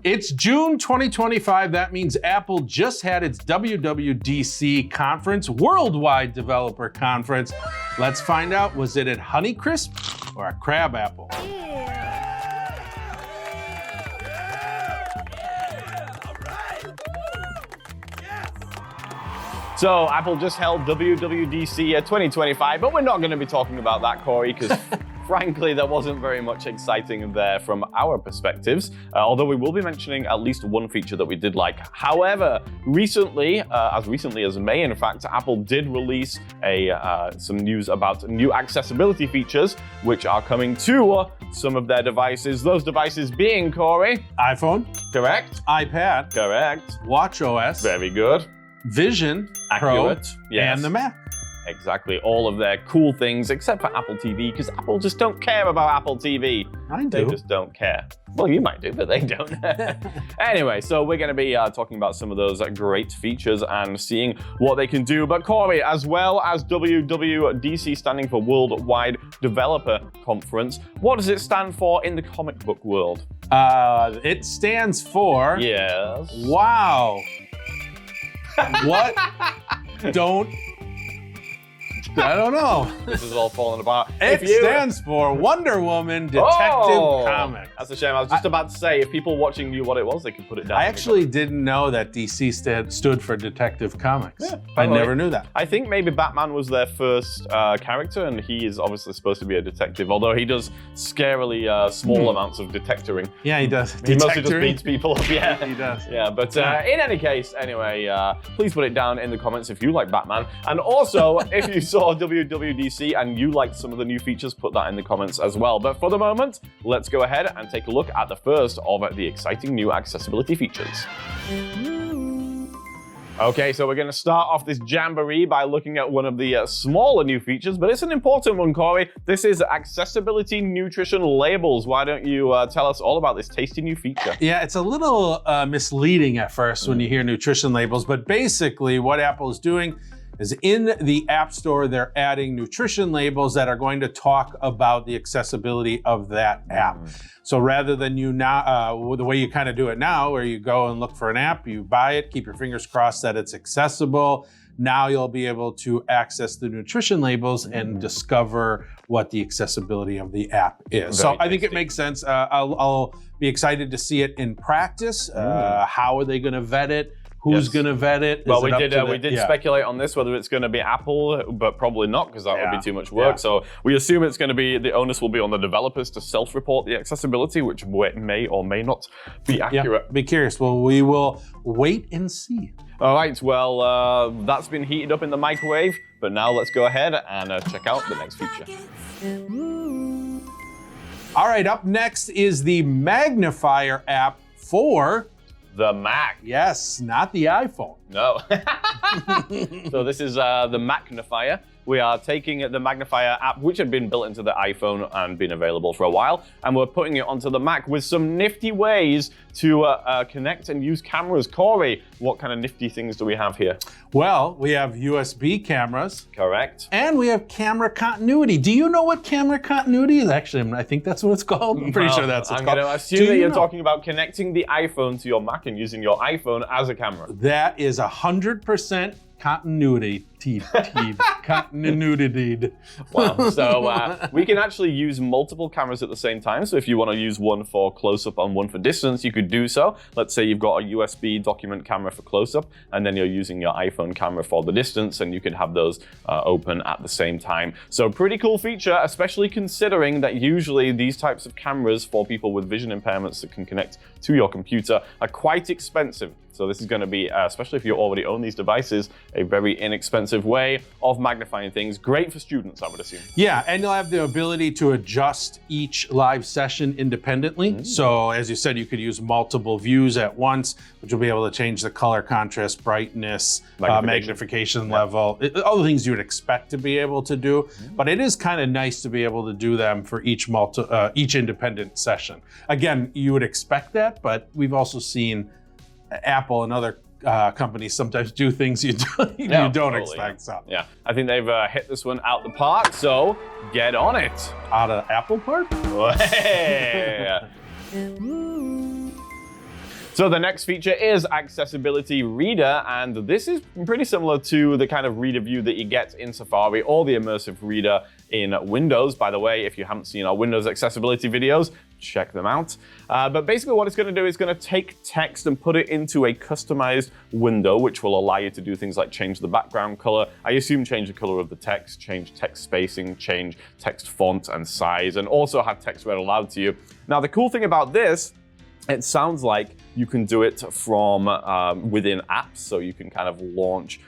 It's June 2025. That means Apple just had its WWDC conference, Worldwide Developer Conference. Let's find out, was it at Honeycrisp or a crab apple? So Apple just held WWDC 2025, but we're not going to be talking about that, Corey, because frankly, there wasn't very much exciting there from our perspectives, although we will be mentioning at least one feature that we did like. However, recently as May, in fact, Apple did release some news about new accessibility features, which are coming to some of their devices. Those devices being, Corey? iPhone. Correct. iPad. Correct. watchOS. Very good. Vision Accurate. Pro, Yes. and the Mac. Exactly, all of their cool things, except for Apple TV, because Apple just don't care about Apple TV. I do. They just don't care. Well, you might do, but they don't. Anyway, so we're going to be talking about some of those great features and seeing what they can do. But Corey, as well as WWDC, standing for Worldwide Developer Conference, what does it stand for in the comic book world? It stands for... Yes. Wow. What? I don't know. This is all falling apart. It stands for Wonder Woman Detective Comics. That's a shame. I was just about to say, if people watching knew what it was, they could put it down. I actually didn't know that DC stood for Detective Comics. Yeah, I never knew that. I think maybe Batman was their first character, and he is obviously supposed to be a detective, although he does scarily small amounts of detectoring. Yeah, he does. He mostly just beats people up, yeah. He does. Yeah, but in any case, anyway, please put it down in the comments if you like Batman. And also, if you saw WWDC and you liked some of the new features, put that in the comments as well. But for the moment, let's go ahead and take a look at the first of the exciting new accessibility features. Okay, so we're going to start off this jamboree by looking at one of the smaller new features, but it's an important one, Corey. This is accessibility nutrition labels. Why don't you tell us all about this tasty new feature? Yeah, it's a little misleading at first when you hear nutrition labels, but basically what Apple is doing is in the App Store, they're adding nutrition labels that are going to talk about the accessibility of that app. So rather than the way you kind of do it now, where you go and look for an app, you buy it, keep your fingers crossed that it's accessible. Now you'll be able to access the nutrition labels and discover what the accessibility of the app is. So I think it makes sense. I'll be excited to see it in practice. How are they going to vet it? Who's going to vet it? Well, we did speculate on this, whether it's going to be Apple, but probably not, because that would be too much work. So we assume it's going to be, the onus will be on the developers to self-report the accessibility, which may or may not be accurate. Be curious. Well, we will wait and see. All right, well, that's been heated up in the microwave, but now let's go ahead and check out the next feature. All right, up next is the Magnifier App for... the Mac. Yes, not the iPhone. No. So this is the Magnifier. We are taking the Magnifier app, which had been built into the iPhone and been available for a while, and we're putting it onto the Mac with some nifty ways to connect and use cameras. Corey, what kind of nifty things do we have here? Well, we have USB cameras. Correct. And we have camera continuity. Do you know what camera continuity is? Actually, I think that's what it's called. I'm pretty sure that's what it's called. I'm going to assume that you're talking about connecting the iPhone to your Mac and using your iPhone as a camera. That is 100% continuity. Continuity. Wow. So we can actually use multiple cameras at the same time. So if you want to use one for close-up and one for distance, you could do so. Let's say you've got a USB document camera for close-up, and then you're using your iPhone camera for the distance, and you can have those open at the same time. So pretty cool feature, especially considering that usually these types of cameras for people with vision impairments that can connect to your computer are quite expensive. So this is going to be, especially if you already own these devices, a very inexpensive way of magnifying things. Great for students, I would assume. Yeah, and you'll have the ability to adjust each live session independently. So as you said, you could use multiple views at once, but you'll be able to change the color, contrast, brightness, magnification level, all the things you would expect to be able to do. But it is kind of nice to be able to do them for each independent session. Again, you would expect that, but we've also seen Apple and other companies sometimes do things you don't expect. So. Yeah, I think they've hit this one out the park, so get on it. Out of Apple Park? So the next feature is Accessibility Reader, and this is pretty similar to the kind of reader view that you get in Safari or the immersive reader in Windows. By the way, if you haven't seen our Windows accessibility videos, check them out. But basically what it's going to do is going to take text and put it into a customized window, which will allow you to do things like change the background color, I assume change the color of the text, change text spacing, change text font and size, and also have text read aloud to you. Now, the cool thing about this, it sounds like you can do it from within apps, so you can kind of launch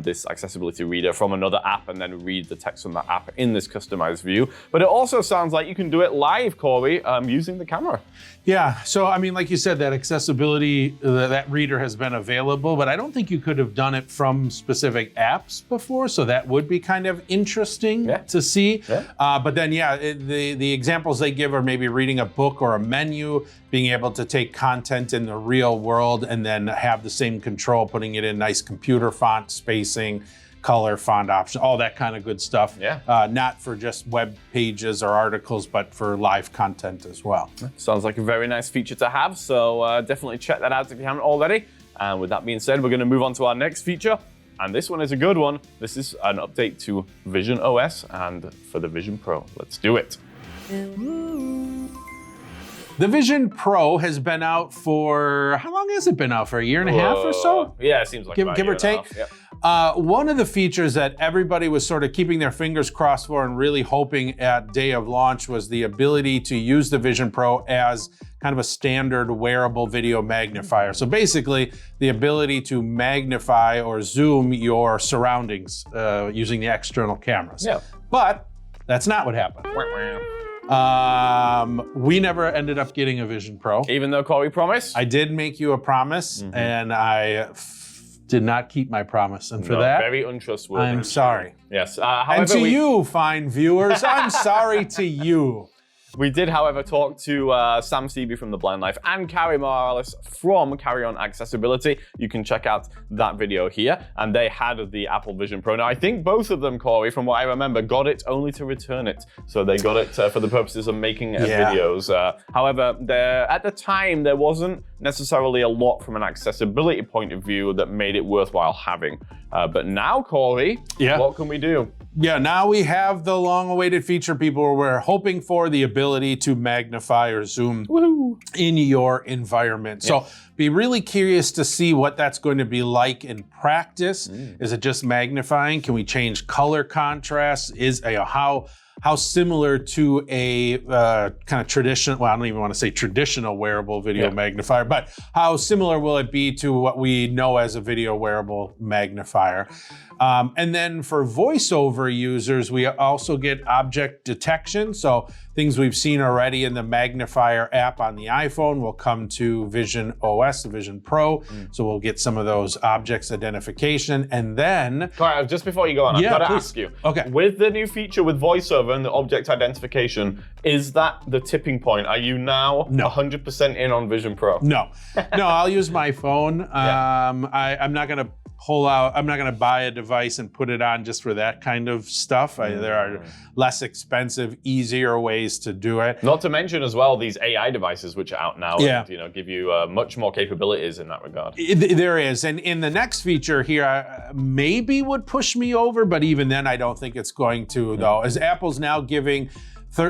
this accessibility reader from another app and then read the text from that app in this customized view. But it also sounds like you can do it live, Cory, using the camera. Yeah, so I mean, like you said, that accessibility, that reader has been available, but I don't think you could have done it from specific apps before, so that would be kind of interesting to see. But then, the examples they give are maybe reading a book or a menu, being able to take content in the real world and then have the same control, putting it in nice computer font, spacing, color, font option, all that kind of good stuff. Not for just web pages or articles, but for live content as well. Sounds like a very nice feature to have, so definitely check that out if you haven't already. And with that being said, we're going to move on to our next feature. And this one is a good one. This is an update to Vision OS and for the Vision Pro. Let's do it. The Vision Pro has been out for, how long has it been out? For a year and a half or so? Yeah, it seems like give or take. One of the features that everybody was sort of keeping their fingers crossed for and really hoping at day of launch was the ability to use the Vision Pro as kind of a standard wearable video magnifier. So basically, the ability to magnify or zoom your surroundings using the external cameras. But that's not what happened. We never ended up getting a Vision Pro. Even though Cory promised? I did make you a promise, and I did not keep my promise. And for that, very untrustworthy. I'm sorry. Yes. And to you, fine viewers, I'm sorry to you. We did, however, talk to Sam Seeby from The Blind Life and Carrie Morales from Carry On Accessibility. You can check out that video here. And they had the Apple Vision Pro. Now, I think both of them, Cory, from what I remember, got it only to return it. So they got it for the purposes of making videos. However, at the time, there wasn't necessarily a lot from an accessibility point of view that made it worthwhile having. But now, Cory, what can we do? Now we have the long-awaited feature people were hoping for, the ability to magnify or zoom in your environment. So be really curious to see what that's going to be like in practice. Is it just magnifying? Can we change color contrast? How similar to a kind of traditional, well, I don't even want to say traditional wearable video magnifier, but how similar will it be to what we know as a video wearable magnifier? And then for voiceover users, we also get object detection. So things we've seen already in the Magnifier app on the iPhone will come to Vision OS, the Vision Pro. So we'll get some of those objects identification. And then... Cory, just before you go on, I've got to ask you. With the new feature with voiceover and the object identification, is that the tipping point? Are you now 100% in on Vision Pro? No, I'll use my phone. I'm not going to I'm not going to buy a device and put it on just for that kind of stuff. There are less expensive, easier ways to do it. Not to mention as well these AI devices which are out now and give you much more capabilities in that regard. There is, and in the next feature here, maybe would push me over, but even then I don't think it's going to though, as Apple's now giving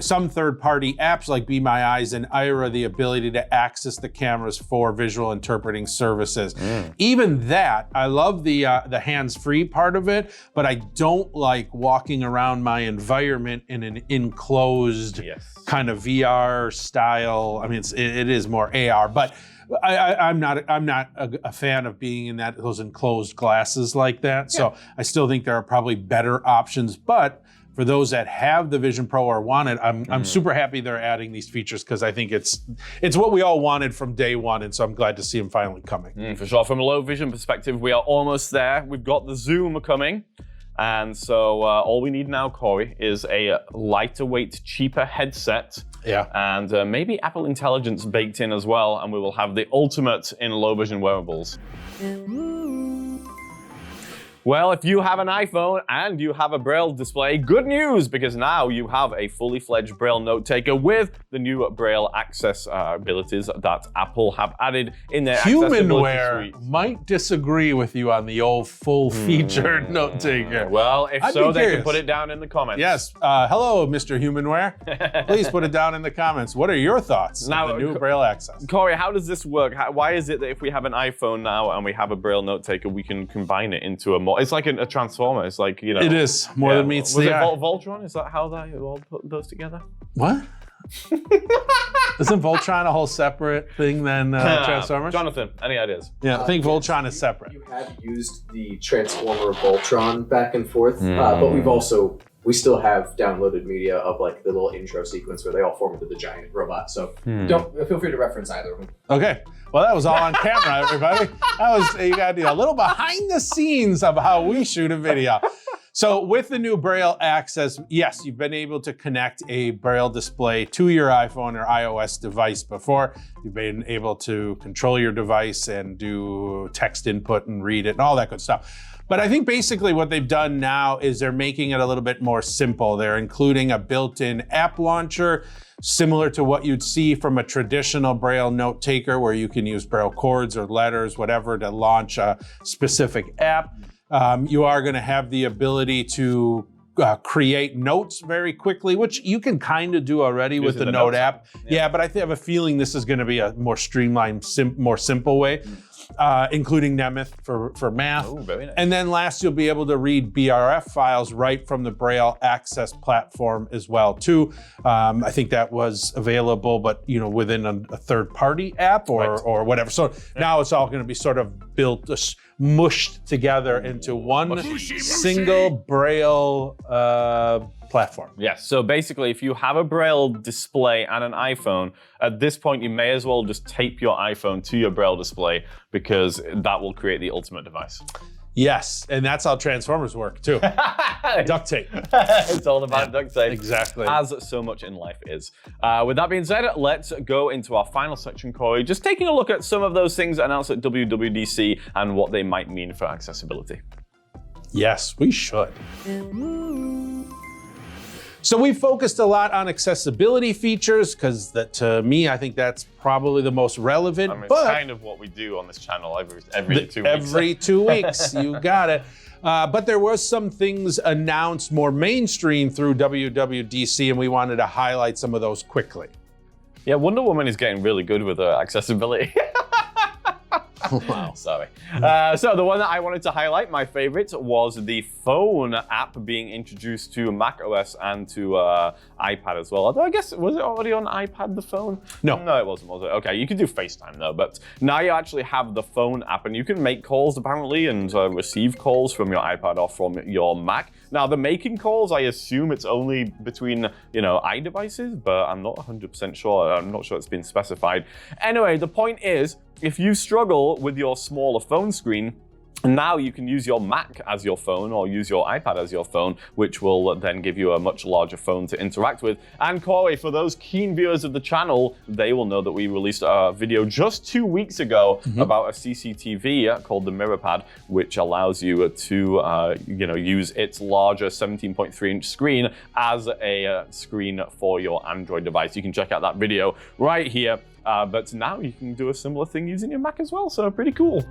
some third-party apps like Be My Eyes and Ira the ability to access the cameras for visual interpreting services. Even that, I love the hands-free part of it, but I don't like walking around my environment in an enclosed kind of VR style. I mean, it is more AR, but I'm not a fan of being in those enclosed glasses like that. So I still think there are probably better options, but for those that have the Vision Pro or want it, I'm super happy they're adding these features because I think it's what we all wanted from day one, and so I'm glad to see them finally coming. For sure. From a low vision perspective, we are almost there. We've got the zoom coming, and so all we need now, Cory, is a lighter weight, cheaper headset. And maybe Apple Intelligence baked in as well, and we will have the ultimate in low vision wearables. Well, if you have an iPhone and you have a Braille display, good news, because now you have a fully fledged Braille note taker with the new Braille access abilities that Apple have added in their accessibility Humanware suite. might disagree with you on the old full-featured note taker. Well, if I'd so, be they curious. can put it down in the comments. Yes. Hello, Mr. Humanware. Please put it down in the comments. What are your thoughts Now, on the new Braille access? Corey, how does this work? Why is it that if we have an iPhone now and we have a Braille note taker, we can combine it into a more? It's like a transformer. It's like, you know. It is more than meets was the it eye. Voltron? Is that how they all put those together? What? Isn't Voltron a whole separate thing than Transformers? Jonathan, any ideas? Yeah, I think Voltron is separate. You have used the Transformer Voltron back and forth, but we still have downloaded media of like the little intro sequence where they all form into the giant robot. So feel free to reference either of them. Okay. Well, that was all on camera, everybody. You got a little behind the scenes of how we shoot a video. So with the new Braille access, yes, you've been able to connect a Braille display to your iPhone or iOS device before. You've been able to control your device and do text input and read it and all that good stuff. But I think basically what they've done now is they're making it a little bit more simple. They're including a built-in app launcher, similar to what you'd see from a traditional Braille note taker, where you can use Braille chords or letters, whatever, to launch a specific app. You are going to have the ability to create notes very quickly, which you can kind of do already with the Note app. Yeah, but I have a feeling this is going to be a more streamlined, more simple way. Including Nemeth for math. Oh, very nice. And then last, you'll be able to read BRF files right from the Braille Access platform as well, too. I think that was available, but within a third-party app or whatever. So now it's all going to be sort of built, mushed together into one single Braille platform. Yes, so basically if you have a Braille display and an iPhone, at this point you may as well just tape your iPhone to your Braille display, because that will create the ultimate device. Yes, and that's how Transformers work too. Duct tape. It's all about duct tape. Exactly. As so much in life is. With that being said, let's go into our final section, Corey. Just taking a look at some of those things announced at WWDC and what they might mean for accessibility. Yes, we should. So we focused a lot on accessibility features because to me, I think that's probably the most relevant. I mean, it's kind of what we do on this channel every 2 weeks. Every 2 weeks, you got it. But there was some things announced more mainstream through WWDC, and we wanted to highlight some of those quickly. Yeah, Wonder Woman is getting really good with accessibility. Wow. Sorry. So the one that I wanted to highlight, my favorite, was the phone app being introduced to macOS and to iPad as well. Although I guess, was it already on iPad, the phone? No. No, it wasn't, was it? Okay, you could do FaceTime though, but now you actually have the phone app and you can make calls apparently and receive calls from your iPad or from your Mac. Now the making calls, I assume it's only between, iDevices, but I'm not 100% sure. I'm not sure it's been specified. Anyway, the point is, if you struggle with your smaller phone screen, now you can use your Mac as your phone or use your iPad as your phone, which will then give you a much larger phone to interact with. And Corey, for those keen viewers of the channel, they will know that we released a video just 2 weeks ago about a CCTV called the MirrorPad, which allows you to use its larger 17.3-inch screen as a screen for your Android device. You can check out that video right here. But now you can do a similar thing using your Mac as well, so pretty cool.